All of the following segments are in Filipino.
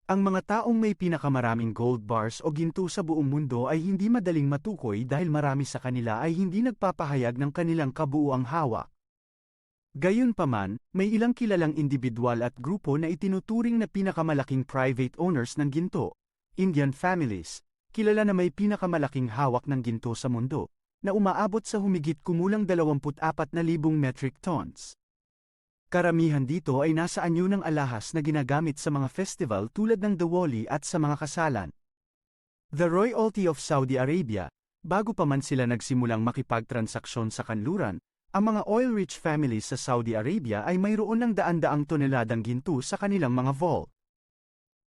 Ang mga taong may pinakamaraming gold bars o ginto sa buong mundo ay hindi madaling matukoy dahil marami sa kanila ay hindi nagpapahayag ng kanilang kabuuang hawak. Gayunpaman, may ilang kilalang individual at grupo na itinuturing na pinakamalaking private owners ng ginto, Indian families, kilala na may pinakamalaking hawak ng ginto sa mundo, na umaabot sa humigit kumulang 24,000 metric tons. Karamihan dito ay nasa anyo ng alahas na ginagamit sa mga festival tulad ng Diwali at sa mga kasalan. The Royalty of Saudi Arabia, bago pa man sila nagsimulang makipagtransaksyon sa kanluran, ang mga oil-rich families sa Saudi Arabia ay mayroon ng daan-daang toneladang ginto sa kanilang mga vault.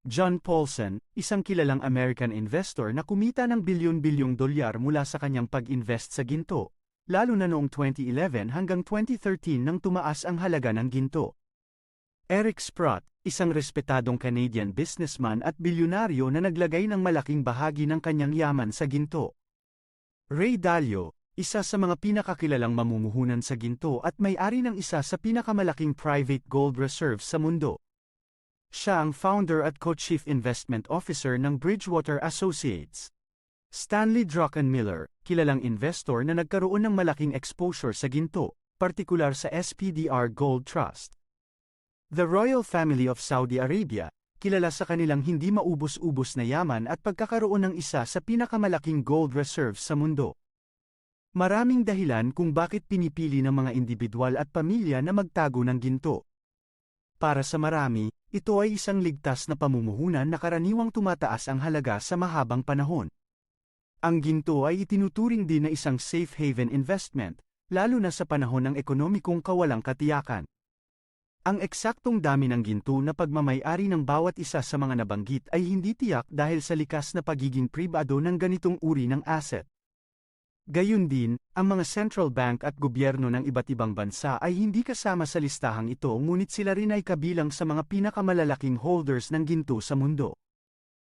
John Paulson, isang kilalang American investor na kumita ng bilyon-bilyong dolyar mula sa kanyang pag-invest sa ginto, lalo na noong 2011 hanggang 2013 nang tumaas ang halaga ng ginto. Eric Sprott, isang respetadong Canadian businessman at bilyonaryo na naglagay ng malaking bahagi ng kanyang yaman sa ginto. Ray Dalio, isa sa mga pinakakilalang mamumuhunan sa ginto at may-ari ng isa sa pinakamalaking private gold reserves sa mundo. Siya ang founder at co-chief investment officer ng Bridgewater Associates. Stanley Druckenmiller, kilalang investor na nagkaroon ng malaking exposure sa ginto, partikular sa SPDR Gold Trust. The Royal Family of Saudi Arabia, kilala sa kanilang hindi maubos-ubos na yaman at pagkakaroon ng isa sa pinakamalaking gold reserves sa mundo. Maraming dahilan kung bakit pinipili ng mga individual at pamilya na magtago ng ginto. Para sa marami, ito ay isang ligtas na pamumuhunan na karaniwang tumataas ang halaga sa mahabang panahon. Ang ginto ay itinuturing din na isang safe haven investment, lalo na sa panahon ng ekonomikong kawalang katiyakan. Ang eksaktong dami ng ginto na pagmamay-ari ng bawat isa sa mga nabanggit ay hindi tiyak dahil sa likas na pagiging pribado ng ganitong uri ng asset. Gayun din, ang mga central bank at gobyerno ng iba't ibang bansa ay hindi kasama sa listahang ito ngunit sila rin ay kabilang sa mga pinakamalalaking holders ng ginto sa mundo.